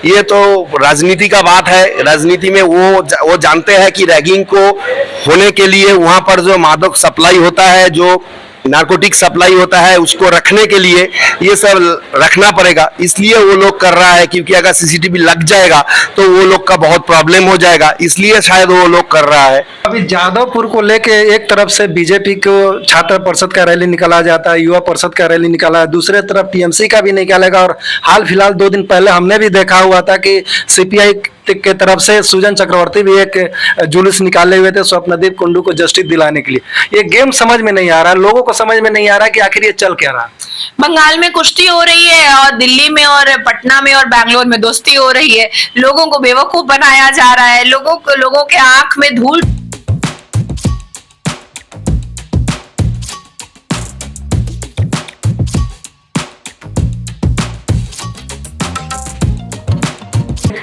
ये तो राजनीति का बात है। राजनीति में वो जानते हैं कि रैगिंग को होने के लिए वहां पर जो मादक सप्लाई होता है, जो नारकोटिक सप्लाई होता है, उसको रखने के लिए ये सब रखना पड़ेगा, इसलिए वो लोग कर रहा है। क्योंकि अगर सीसीटीवी लग जाएगा तो वो लोग का बहुत प्रॉब्लम हो जाएगा, इसलिए शायद वो लोग कर रहा है। अभी जादवपुर को लेके एक तरफ से बीजेपी को छात्र परिषद का रैली निकाला जाता है, युवा परिषद का रैली निकाला है, दूसरे तरफ टीएमसी का भी निकालेगा। और हाल फिलहाल 2 दिन पहले हमने भी देखा हुआ था कि सीपीआई के तरफ से सुजन चक्रवर्ती भी एक जुलूस निकाले हुए थे स्वप्नदीप कुंडू को जस्टिस दिलाने के लिए। ये गेम समझ में नहीं आ रहा, लोगों को समझ में नहीं आ रहा कि आखिर ये चल क्या रहा। बंगाल में कुश्ती हो रही है और दिल्ली में और पटना में और बैंगलोर में दोस्ती हो रही है। लोगों को बेवकूफ बनाया जा रहा है, लोगों के आंख में धूल।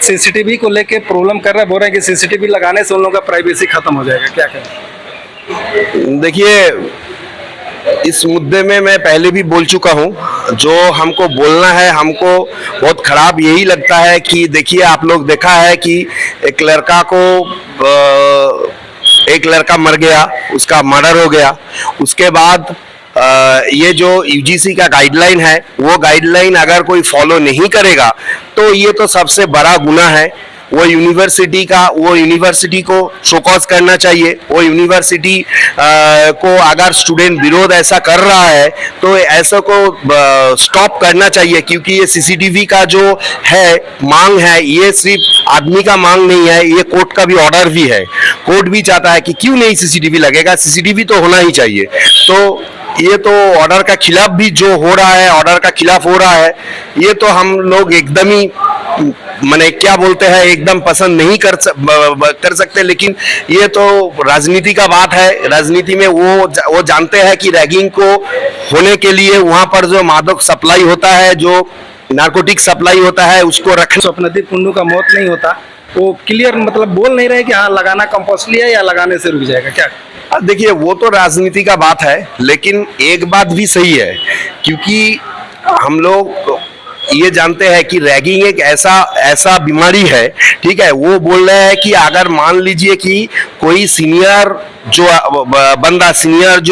सीसीटीवी को लेके प्रॉब्लम कर रहे, बोल रहे हैं कि सीसीटीवी लगाने से उन लोगों का प्राइवेसी खत्म हो जाएगा, क्या कहें? देखिए, इस मुद्दे में मैं पहले भी बोल चुका हूं। जो हमको बोलना है, हमको बहुत खराब यही लगता है कि देखिए, आप लोग देखा है कि एक लड़का मर गया, उसका मर्डर हो गया। उसके बाद ये जो यूजीसी का गाइडलाइन है, वो गाइडलाइन अगर कोई फॉलो नहीं करेगा तो ये तो सबसे बड़ा गुनाह है। वो यूनिवर्सिटी को शोकॉज करना चाहिए। वो यूनिवर्सिटी को अगर स्टूडेंट विरोध ऐसा कर रहा है तो ऐसा को स्टॉप करना चाहिए। क्योंकि ये सीसीटीवी का जो है मांग है, ये सिर्फ आदमी का मांग नहीं है, ये कोर्ट का भी ऑर्डर भी है। कोर्ट भी चाहता है कि क्यों नहीं सीसीटीवी लगेगा, सीसीटीवी तो होना ही चाहिए। तो ये तो ऑर्डर का खिलाफ भी जो हो रहा है, ऑर्डर का खिलाफ हो रहा है, ये तो हम लोग एकदम ही माने क्या बोलते हैं, एकदम पसंद नहीं कर सकते। लेकिन ये तो राजनीति का बात है। राजनीति में वो जानते हैं कि रैगिंग को होने के लिए वहां पर जो मादक सप्लाई होता है, जो नारकोटिक सप्लाई होता है, उसको रखना। स्वप्नदीप कुंडू का मौत नहीं होता, वो क्लियर मतलब बोल नहीं रहे कि हाँ लगाना कंपल्सरी है या लगाने से रुक जाएगा, क्या? देखिए, वो तो राजनीति का बात है, लेकिन एक बात भी सही है। क्योंकि हम लोग ये जानते हैं कि रैगिंग एक ऐसा बीमारी है, ठीक है। वो बोल रहे हैं कि अगर मान लीजिए कि कोई सीनियर जो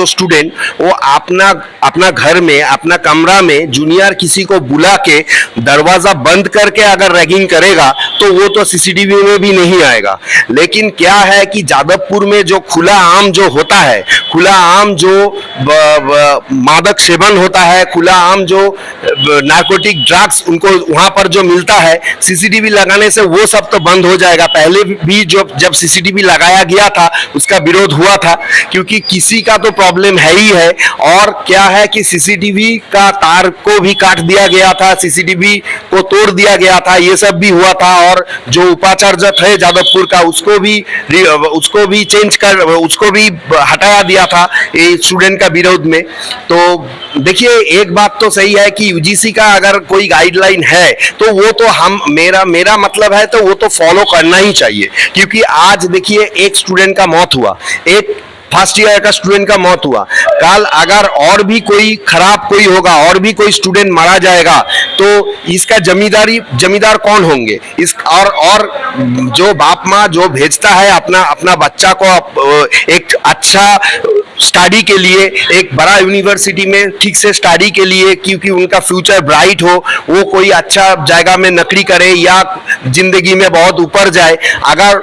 स्टूडेंट वो अपना घर में, अपना कमरा में जूनियर किसी को बुला के दरवाजा बंद करके अगर रैगिंग करेगा तो वो तो सीसीटीवी में भी नहीं आएगा। लेकिन क्या है कि जादवपुर में जो खुला आम जो होता है, खुला आम जो मादक सेवन होता है, खुला आम जो नार्कोटिक ड्रग्स उनको वहां पर जो मिलता है, सीसीटीवी लगाने से वो सब तो बंद हो जाएगा। पहले भी जब सीसीटीवी लगाया गया था उसका विरोध हुआ था, क्योंकि किसी का तो प्रॉब्लम है ही है। और क्या है कि सीसीटीवी का तार को भी काट दिया गया था, सीसीटीवी को तोड़ दिया गया था, ये सब भी हुआ था। और जो उपाचार्य है जादवपुर का, उसको भी हटाया दिया था ये स्टूडेंट का विरोध में। तो देखिए, एक बात तो सही है कि यूजीसी का अगर कोई गाइडलाइन है तो वो तो मेरा मतलब है तो वो तो फॉलो करना ही चाहिए। क्योंकि आज देखिए, एक स्टूडेंट का मौत हुआ, एक फर्स्ट ईयर का स्टूडेंट का मौत हुआ, कल अगर और भी कोई खराब कोई होगा, और भी कोई स्टूडेंट मारा जाएगा तो इसका जमींदार कौन होंगे? और जो बाप माँ जो भेजता है अपना बच्चा को एक अच्छा स्टडी के लिए, एक बड़ा यूनिवर्सिटी में ठीक से स्टडी के लिए, क्योंकि उनका फ्यूचर ब्राइट हो, वो कोई अच्छा जगह में नौकरी करे या जिंदगी में बहुत ऊपर जाए, अगर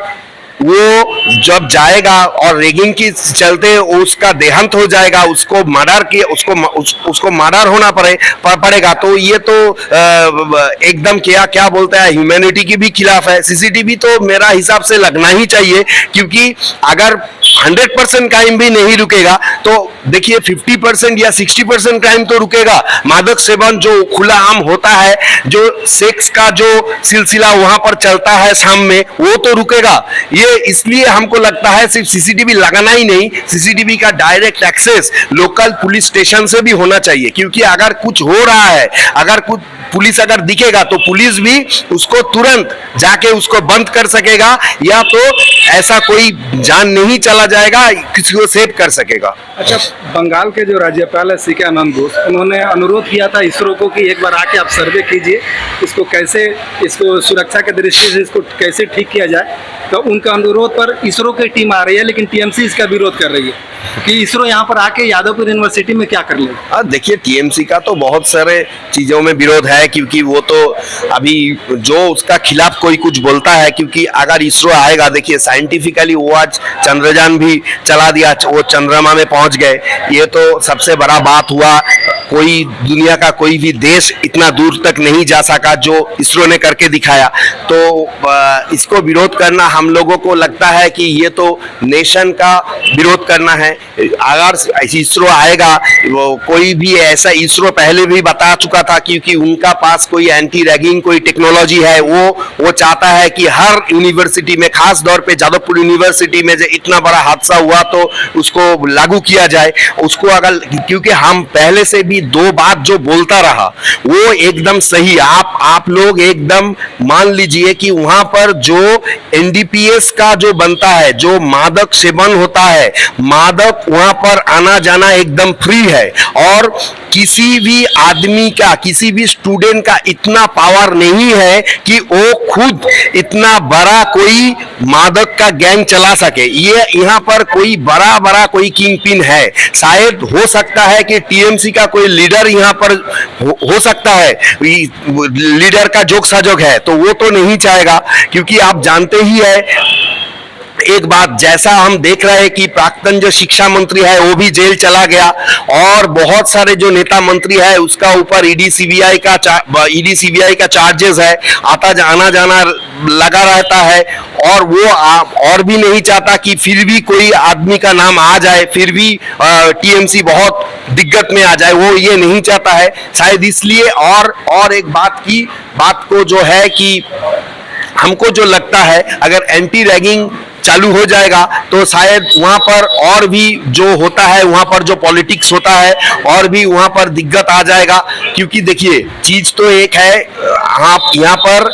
वो जब जाएगा और रैगिंग के चलते उसका देहांत हो जाएगा, उसको मर्डर होना पड़ेगा, तो ये तो एकदम क्या बोलता है, ह्यूमैनिटी की भी खिलाफ है। सीसीटीवी तो मेरा हिसाब से लगना ही चाहिए। क्योंकि अगर 100% क्राइम भी नहीं रुकेगा तो देखिए 50% या 60% क्राइम तो रुकेगा। मादक सेवन जो खुला आम होता है, जो सेक्स का जो सिलसिला वहां पर चलता है शाम में, वो तो रुकेगा। ये ये इसलिए हमको लगता है सिर्फ सीसीटीवी लगाना ही नहीं, सीसीटीवी का direct access local police station से भी होना चाहिए, क्योंकि अगर कुछ हो रहा है, अगर कुछ पुलिस अगर दिखेगा तो पुलिस भी उसको तुरंत जाके उसको बंद कर सकेगा, या तो ऐसा कोई जान नहीं चला जाएगा, किसी को सेव कर सकेगा। अच्छा, बंगाल के जो राज्यपाल है सीके आनंद बोस, उन्होंने अनुरोध किया था इसरो को कि एक बार आके आप सर्वे कीजिए, इसको सुरक्षा के दृष्टि से इसको कैसे ठीक किया जाए। तो उनका अनुरोध पर इसरो की टीम आ रही है, लेकिन टीएमसी इसका विरोध कर रही है कि इसरो यहाँ पर आके यादवपुर यूनिवर्सिटी में क्या कर लेगा। देखिए, टीएमसी का तो बहुत सारे चीजों में विरोध है, क्योंकि वो तो अभी जो उसका खिलाफ कोई कुछ बोलता है, क्योंकि अगर इसरो आएगा, देखिए साइंटिफिकली वो आज चंद्रयान भी चला दिया, वो चंद्रमा में पहुंच गए, ये तो सबसे बड़ा बात हुआ। कोई दुनिया का कोई भी देश इतना दूर तक नहीं जा सका जो इसरो ने करके दिखाया। तो इसको विरोध करना हम लोगों को लगता है कि ये तो नेशन का विरोध करना है। अगर इसरो आएगा, वो कोई भी ऐसा, इसरो पहले भी बता चुका था, क्योंकि उनका पास कोई एंटी रैगिंग कोई टेक्नोलॉजी है, वो चाहता है कि हर यूनिवर्सिटी में, खास तौर पे जादवपुर यूनिवर्सिटी में जो इतना बड़ा हादसा हुआ तो उसको लागू किया जाए उसको। अगर, क्योंकि हम पहले से भी दो बात जो बोलता रहा वो एकदम सही, आप लोग एकदम मान लीजिए कि वहां पर जो एनडीपीएस का जो बनता है, जो मादक सेवन होता है, मादक वहां पर आना जाना एकदम फ्री है, और किसी भी आदमी का, किसी भी स्टूडेंट का इतना पावर नहीं है कि वो खुद इतना बड़ा कोई मादक का गैंग चला सके। ये यहाँ पर कोई बड़ा कोई किंग पिन है, शायद हो सकता है कि टीएमसी का कोई लीडर यहाँ पर हो सकता है, लीडर का जोक साजोक है, तो वो तो नहीं चाहेगा, क्योंकि आप जानते ही है एक बात, जैसा हम देख रहे हैं कि प्राक्तन जो शिक्षा मंत्री है वो भी जेल चला गया, और बहुत सारे जो नेता मंत्री है उसका ऊपर ईडी सीबीआई का चार्जेस है, आना जाना लगा रहता है, और वो और भी नहीं चाहता कि फिर भी कोई आदमी का नाम आ जाए, फिर भी टीएमसी बहुत दिक्कत में आ जाए, वो ये नहीं चाहता है शायद इसलिए। और एक बात को जो है कि हमको जो लगता है, अगर एंटी रैगिंग चालू हो जाएगा तो शायद वहां पर और भी जो होता है, वहां पर जो पॉलिटिक्स होता है, और भी वहां पर दिक्कत आ जाएगा। क्योंकि देखिए, चीज तो एक है, आप यहाँ पर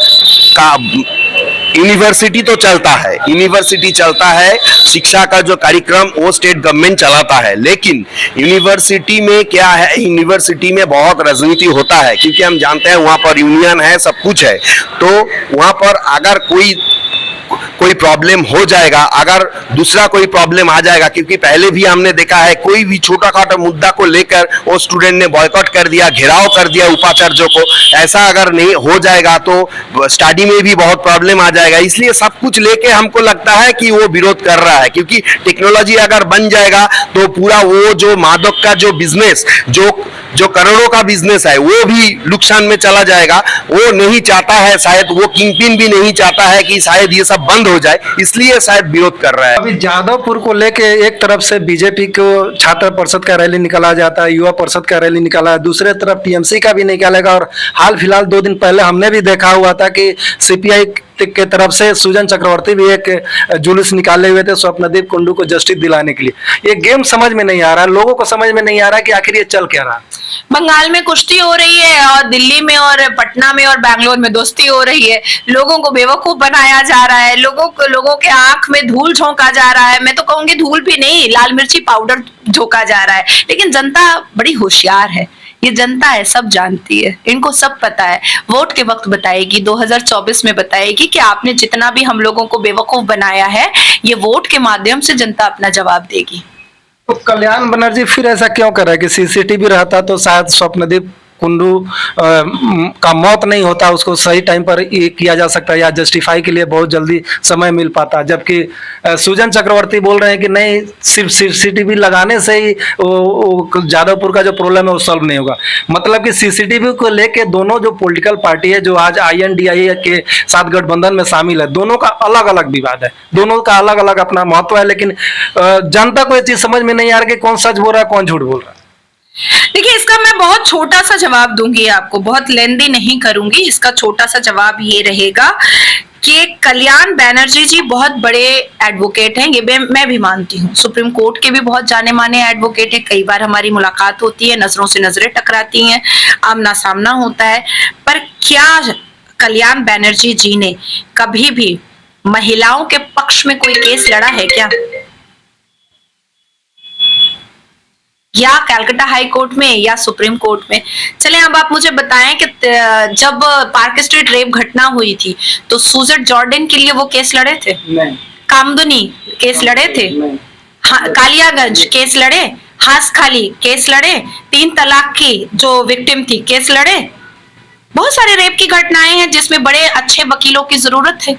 यूनिवर्सिटी तो चलता है, शिक्षा का जो कार्यक्रम वो स्टेट गवर्नमेंट चलाता है, लेकिन यूनिवर्सिटी में क्या है, यूनिवर्सिटी में बहुत राजनीति होता है, क्योंकि हम जानते हैं वहां पर यूनियन है, सब कुछ है, तो वहां पर अगर कोई प्रॉब्लम हो जाएगा, अगर दूसरा कोई प्रॉब्लम आ जाएगा, क्योंकि पहले भी हमने देखा है कोई भी छोटा खाटा मुद्दा को लेकर वो स्टूडेंट ने बॉयकॉट कर दिया, घेराव कर दिया उपाचार्यों को, ऐसा अगर नहीं हो जाएगा तो स्टडी में भी बहुत प्रॉब्लम आ जाएगा। इसलिए सब कुछ लेके हमको लगता है कि वो विरोध कर रहा है, क्योंकि टेक्नोलॉजी अगर बन जाएगा तो पूरा वो जो मादक का जो बिजनेस, जो करोड़ों का बिजनेस है, वो भी नुकसान में चला जाएगा। वो नहीं चाहता है, शायद वो किंगपिन भी नहीं चाहता है कि शायद ये सब बंद हो जाए, इसलिए शायद विरोध कर रहा है। अभी जादवपुर को लेके एक तरफ से बीजेपी को छात्र परिषद का रैली निकाला जाता है, युवा परिषद का रैली निकाला है, दूसरे तरफ टीएमसी का भी निकालेगा, और हाल फिलहाल 2 दिन पहले हमने भी देखा हुआ था कि सीपीआई के तरफ से सुजन चक्रवर्ती भी एक जुलूस निकाले हुए थे स्वप्नदीप कुंडू को जस्टिस दिलाने के लिए। ये गेम समझ में नहीं आ रहा, लोगों को समझ में नहीं आ रहा कि आखिर ये चल क्या रहा। बंगाल में कुश्ती हो रही है, और दिल्ली में और पटना में और बैंगलोर में दोस्ती हो रही है। लोगों को बेवकूफ बनाया जा रहा है, लोगों के आंख में धूल झोंका जा रहा है। मैं तो कहूंगी धूल भी नहीं, लाल मिर्ची पाउडर झोंका जा रहा है। लेकिन जनता बड़ी होशियार है, ये जनता है, सब जानती है, इनको सब पता है। वोट के वक्त बताएगी, 2024 में बताएगी कि आपने जितना भी हम लोगों को बेवकूफ बनाया है, ये वोट के माध्यम से जनता अपना जवाब देगी। तो कल्याण बनर्जी फिर ऐसा क्यों कर रहा है कि सीसीटीवी रहता तो शायद स्वप्नदीप कुंडू का मौत नहीं होता, उसको सही टाइम पर ये किया जा सकता है, या जस्टिफाई के लिए बहुत जल्दी समय मिल पाता। जबकि सुजन चक्रवर्ती बोल रहे हैं कि नहीं, सिर्फ सीसीटीवी लगाने से ही जादवपुर का जो प्रॉब्लम है वो सॉल्व नहीं होगा। मतलब कि सीसीटीवी को लेके दोनों जो पॉलिटिकल पार्टी है जो आज INDIA के साथ गठबंधन में शामिल है, दोनों का अलग अलग विवाद है, दोनों का अलग अलग अपना महत्व है, लेकिन जनता को ये चीज समझ में नहीं आ रहा कि कौन सच बोल रहा है कौन झूठ बोल रहा है। देखिए, इसका मैं बहुत छोटा सा जवाब दूंगी आपको, बहुत लेंदी नहीं करूंगी। इसका छोटा सा जवाब ये रहेगा कि कल्याण बैनर्जी जी बहुत बड़े एडवोकेट हैं, ये मैं भी मानती हूँ। सुप्रीम कोर्ट के भी बहुत जाने माने एडवोकेट हैं, कई बार हमारी मुलाकात होती है, नजरों से नजरें टकराती हैं, आमना सामना होता है। पर क्या कल्याण बैनर्जी जी ने कभी भी महिलाओं के पक्ष में कोई केस लड़ा है क्या? या कलकत्ता हाई कोर्ट में या सुप्रीम कोर्ट में? चले अब आप मुझे बताएं कि जब पार्क स्ट्रीट रेप घटना हुई थी तो सुजेट जॉर्डन के लिए वो केस लड़े थे? नहीं। कामदुनी केस लड़े थे? नहीं। कालियागंज केस लड़े? हास खाली केस लड़े? 3 तलाक की जो विक्टिम थी केस लड़े? बहुत सारे रेप की घटनाएं हैं जिसमें बड़े अच्छे वकीलों की जरूरत है।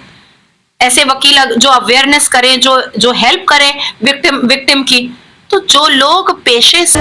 ऐसे वकील जो अवेयरनेस करें, जो हेल्प करें विक्टिम की। तो जो लोग पेशे से